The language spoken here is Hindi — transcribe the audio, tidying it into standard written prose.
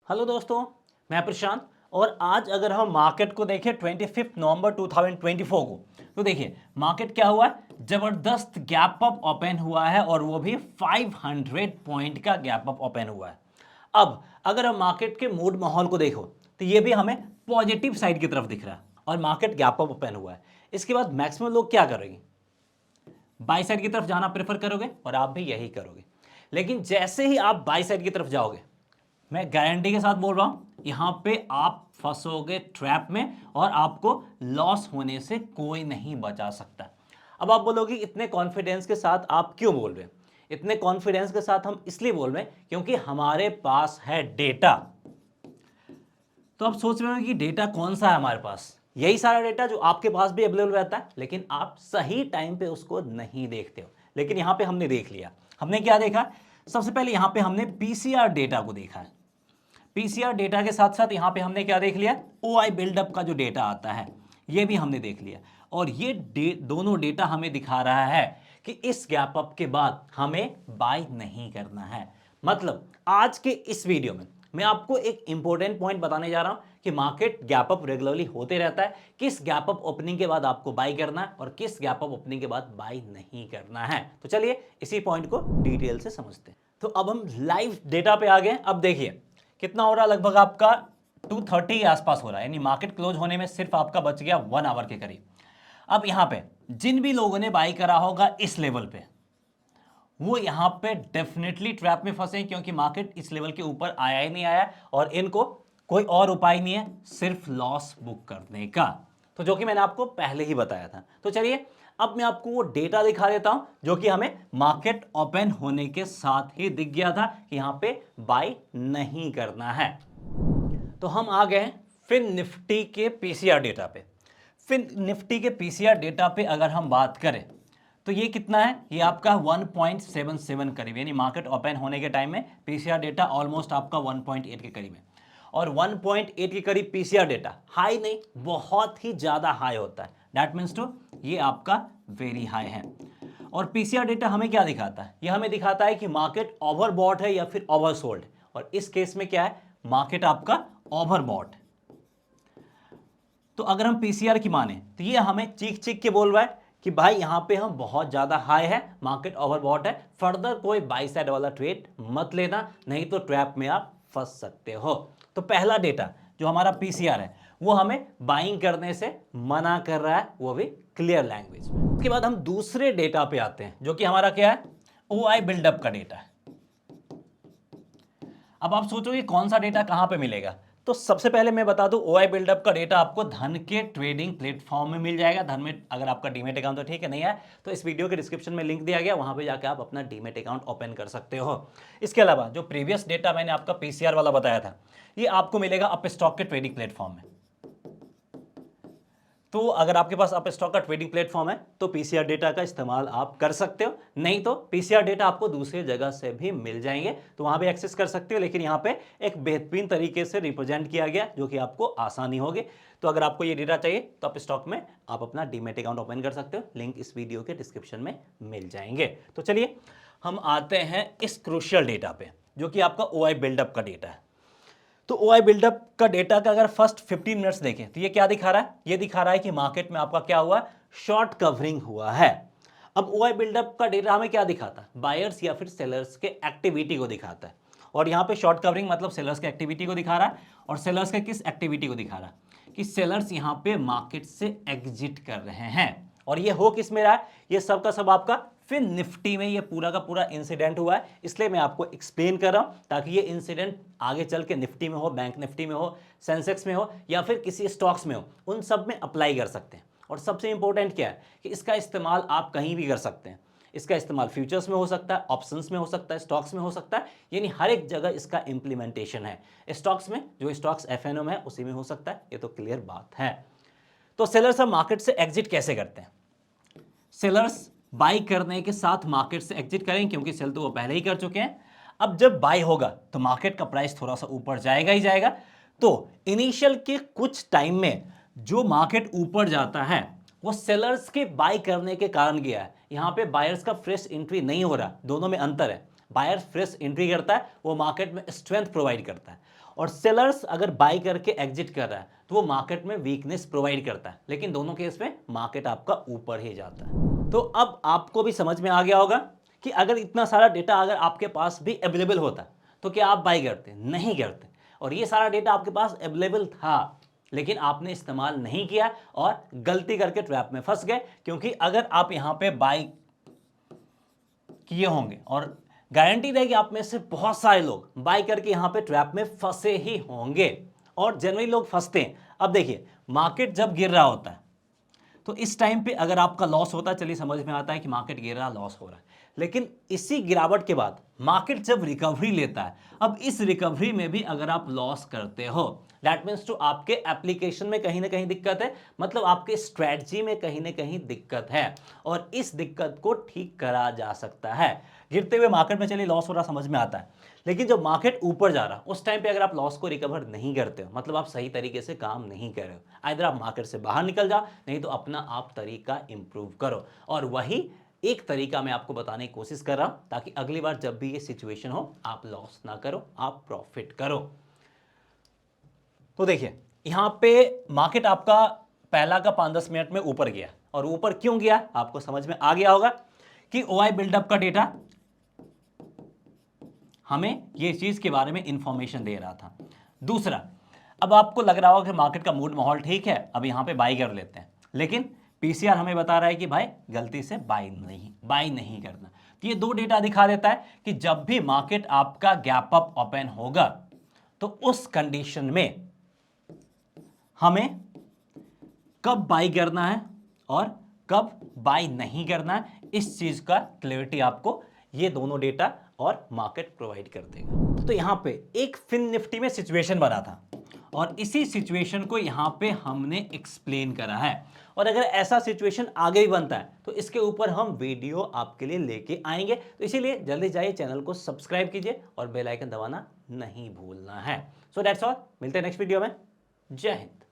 हेलो दोस्तों, मैं प्रशांत। और आज अगर हम मार्केट को देखें 25 नवंबर 2024 को, तो देखिए मार्केट क्या हुआ है, जबरदस्त गैप अप ओपन हुआ है और वो भी 500 पॉइंट का गैप अप ओपन हुआ है। अब अगर हम मार्केट के मूड माहौल को देखो तो ये भी हमें पॉजिटिव साइड की तरफ दिख रहा है और मार्केट गैप अप ओपन हुआ है। इसके बाद मैक्सिमम लोग क्या करेंगे, बाई साइड की तरफ जाना प्रेफर करोगे और आप भी यही करोगे। लेकिन जैसे ही आप बाई साइड की तरफ जाओगे, मैं गारंटी के साथ बोल रहा हूं, यहां पे आप फंसोगे ट्रैप में और आपको लॉस होने से कोई नहीं बचा सकता। अब आप बोलोगे इतने कॉन्फिडेंस के साथ आप क्यों बोल रहे हैं? इतने कॉन्फिडेंस के साथ हम इसलिए बोल रहे हैं क्योंकि हमारे पास है डेटा। तो आप सोच रहे हो कि डेटा कौन सा है हमारे पास? यही सारा डेटा जो आपके पास भी अवेलेबल रहता है, लेकिन आप सही टाइम पे उसको नहीं देखते हो। लेकिन यहां पे हमने देख लिया। हमने क्या देखा? सबसे पहले यहां पे हमने पीसीआर डेटा को देखा है। पीसीआर डेटा के साथ साथ यहां पे हमने क्या देख लिया? ओआई बिल्डअप का जो डेटा आता है ये भी हमने देख लिया। और ये दोनों डेटा हमें दिखा रहा है कि इस गैप अप के बाद हमें बाय नहीं करना है। मतलब आज के इस वीडियो में मैं आपको एक इंपॉर्टेंट पॉइंट बताने जा रहा हूं कि मार्केट गैप अप रेगुलरली होते रहता है। किस गैप अप ओपनिंग के बाद आपको बाय करना है और किस गैप अप ओपनिंग के बाद बाय नहीं करना है। तो चलिए इसी पॉइंट को डिटेल से समझते हैं। तो अब हम लाइव डेटा पे आ गए। अब देखिए कितना हो रहा है, लगभग आपका 2:30 के आसपास हो रहा है, यानी मार्केट क्लोज होने में सिर्फ आपका बच गया 1 आवर के करीब। अब यहां पे जिन भी लोगों ने बाई करा होगा इस लेवल पे, वो यहां पे डेफिनेटली ट्रैप में फंसे, क्योंकि मार्केट इस लेवल के ऊपर आया ही नहीं आया और इनको कोई और उपाय नहीं है सिर्फ लॉस बुक करने का। तो जो कि मैंने आपको पहले ही बताया था। तो चलिए अब मैं आपको वो डेटा दिखा देता हूं जो कि हमें मार्केट ओपन होने के साथ ही दिख गया था कि यहां पे बाय नहीं करना है। तो हम आ गए फिन निफ्टी के पीसीआर डेटा पे। फिन निफ्टी के पीसीआर डेटा पे अगर हम बात करें तो ये कितना है, ये आपका 1.77 करीब, यानी मार्केट ओपन होने के टाइम में पीसीआर डेटा ऑलमोस्ट आपका 1.8 के करीब है। और 1.8 के करीब पीसीआर डेटा हाई नहीं, बहुत ही ज्यादा हाई होता है। दैट मीन्स टू ये आपका वेरी हाई है। और पीसीआर डेटा हमें क्या दिखाता है? ये हमें दिखाता है कि मार्केट ओवरबॉट है या फिर ओवरसोल्ड। और इस केस में क्या है, मार्केट आपका ओवरबॉट। तो अगर हम पीसीआर की माने तो ये हमें चीख चीख के बोल रहा है कि भाई यहां पे हम बहुत ज्यादा हाई है, मार्केट ओवरबॉट है, फर्दर कोई बाई साइड वाला ट्रेड मत लेना, नहीं तो ट्रैप में आप फंस सकते हो। तो पहला डेटा जो हमारा पीसीआर है वो हमें बाइंग करने से मना कर रहा है, वो भी क्लियर लैंग्वेज में। उसके बाद हम दूसरे डेटा पे आते हैं जो कि हमारा क्या है, ओआई बिल्डअप का डेटा है। अब आप सोचोगे कौन सा डेटा कहां पे मिलेगा, तो सबसे पहले मैं बता दूं ओआई बिल्डअप का डेटा आपको धन के ट्रेडिंग प्लेटफॉर्म में मिल जाएगा। धन में अगर आपका डीमेट अकाउंट तो ठीक है, नहीं है तो इस वीडियो के डिस्क्रिप्शन में लिंक दिया गया, वहां पे जाकर आप अपना डीमेट अकाउंट ओपन कर सकते हो। इसके अलावा जो प्रीवियस डेटा मैंने आपका पीसीआर वाला बताया था, ये आपको मिलेगा अप स्टॉक के ट्रेडिंग प्लेटफॉर्म में। तो अगर आपके पास अप स्टॉक का ट्रेडिंग प्लेटफॉर्म है तो पीसीआर डेटा का इस्तेमाल आप कर सकते हो, नहीं तो पीसीआर डेटा आपको दूसरी जगह से भी मिल जाएंगे, तो वहां भी एक्सेस कर सकते हो। लेकिन यहां पे एक बेहतरीन तरीके से रिप्रेजेंट किया गया जो कि आपको आसानी होगी। तो अगर आपको ये डेटा चाहिए तो अप स्टॉक में आप अपना डीमेट अकाउंट ओपन कर सकते हो, लिंक इस वीडियो के डिस्क्रिप्शन में मिल जाएंगे। तो चलिए हम आते हैं इस क्रूशियल डेटा पे जो कि आपका ओआई बिल्डअप का डेटा है। तो ओआई बिल्डअप का डेटा का अगर फर्स्ट 15 मिनट्स देखें तो ये क्या दिखा रहा है, ये दिखा रहा है कि मार्केट में आपका क्या हुआ, शॉर्ट कवरिंग हुआ है। अब ओआई बिल्डअप का डेटा हमें क्या दिखाता है, बायर्स या फिर सेलर्स के एक्टिविटी को दिखाता है। और यहां पे शॉर्ट कवरिंग मतलब सेलर्स के एक्टिविटी को दिखा रहा है। और सेलर्स के किस एक्टिविटी को दिखा रहा है कि सेलर्स यहां पे मार्केट से एग्जिट कर रहे हैं। और ये हो किस में रहा है, ये सब का सब आपका फिर निफ्टी में ये पूरा का पूरा इंसिडेंट हुआ है। इसलिए मैं आपको एक्सप्लेन कर रहा हूं ताकि ये इंसिडेंट आगे चल के निफ्टी में हो, बैंक निफ्टी में हो, सेंसेक्स में हो या फिर किसी स्टॉक्स में हो, उन सब में अप्लाई कर सकते हैं। और सबसे इंपॉर्टेंट क्या है कि इसका इस्तेमाल आप कहीं भी कर सकते हैं। इसका इस्तेमाल फ्यूचर्स में हो सकता है, ऑप्शंस में हो सकता है, स्टॉक्स में हो सकता है, यानी हर एक जगह इसका इंप्लीमेंटेशन है। स्टॉक्स में जो स्टॉक्स एफएनओ में है उसी में हो सकता है, ये तो क्लियर बात है। तो सेलर्स अब मार्केट से एग्जिट कैसे करते हैं? सेलर्स बाई करने के साथ मार्केट से एग्जिट करें, क्योंकि सेल तो वो पहले ही कर चुके हैं। अब जब बाई होगा तो मार्केट का प्राइस थोड़ा सा ऊपर जाएगा ही जाएगा। तो इनिशियल के कुछ टाइम में जो मार्केट ऊपर जाता है वो सेलर्स के बाई करने के कारण गया है। यहां पे बायर्स का फ्रेश एंट्री नहीं हो रहा, दोनों में अंतर है। बायर फ्रेश एंट्री करता है, वो मार्केट में स्ट्रेंथ प्रोवाइड करता है, और सेलर्स अगर बाई करके एग्जिट कर रहा है तो वो मार्केट में वीकनेस प्रोवाइड करता है। लेकिन दोनों केस में मार्केट आपका ऊपर ही जाता है। तो अब आपको भी समझ में आ गया होगा कि अगर इतना सारा डेटा अगर आपके पास भी अवेलेबल होता तो क्या आप बाई करते? नहीं करते। और ये सारा डेटा आपके पास अवेलेबल था, लेकिन आपने इस्तेमाल नहीं किया और गलती करके ट्रैप में फंस गए। क्योंकि अगर आप यहां पे बाई किए होंगे, और गारंटीड है कि आप में से बहुत सारे लोग बाई करके यहां पे ट्रैप में फंसे ही होंगे, और जनरली लोग फंसते हैं। अब देखिए, मार्केट जब गिर रहा होता है तो इस टाइम पे अगर आपका लॉस होता है, चलिए समझ में आता है कि मार्केट गिर रहा, लॉस हो रहा है। लेकिन इसी गिरावट के बाद मार्केट जब रिकवरी लेता है, अब इस रिकवरी में भी अगर आप लॉस करते हो, दैट मीन्स टू आपके एप्लीकेशन में कहीं ना कहीं दिक्कत है, मतलब आपके स्ट्रेटजी में कहीं ना कहीं दिक्कत है, और इस दिक्कत को ठीक करा जा सकता है। गिरते हुए मार्केट में चलिए लॉस हो रहा समझ में आता है, लेकिन जब मार्केट ऊपर जा रहा उस टाइम पे अगर आप लॉस को रिकवर नहीं करते हो, मतलब आप सही तरीके से काम नहीं कर रहे हो, आइदर आप मार्केट से बाहर निकल जाओ, नहीं तो अपना आप तरीका इंप्रूव करो। और वही एक तरीका मैं आपको बताने की कोशिश कर रहा हूं, ताकि अगली बार जब भी ये सिचुएशन हो आप लॉस ना करो, आप प्रॉफिट करो। तो देखिए, यहां पे मार्केट आपका पहला का 5-10 मिनट में ऊपर गया, और ऊपर क्यों गया आपको समझ में आ गया होगा कि ओआई बिल्डअप का डेटा हमें ये चीज के बारे में इंफॉर्मेशन दे रहा था। दूसरा, अब आपको लग रहा होगा कि मार्केट का मूड माहौल ठीक है, अब यहां पे बाई कर लेते हैं, लेकिन पीसीआर हमें बता रहा है कि भाई गलती से बाई नहीं करना। तो ये दो डेटा दिखा देता है कि जब भी मार्केट आपका गैप अप ओपन होगा तो उस कंडीशन में हमें कब बाई करना है और कब बाई नहीं करना है, इस चीज का क्लैरिटी आपको ये दोनों डेटा और मार्केट प्रोवाइड कर देगा। तो यहां पे एक फिन निफ्टी में सिचुएशन बना था, और इसी सिचुएशन को यहां पे हमने एक्सप्लेन करा है, और अगर ऐसा सिचुएशन आगे भी बनता है तो इसके ऊपर हम वीडियो आपके लिए लेके आएंगे। तो इसीलिए जल्दी जाइए, चैनल को सब्सक्राइब कीजिए और बेल आइकन दबाना नहीं भूलना है। सो दैट्स ऑल, मिलते हैं नेक्स्ट वीडियो में। जय हिंद।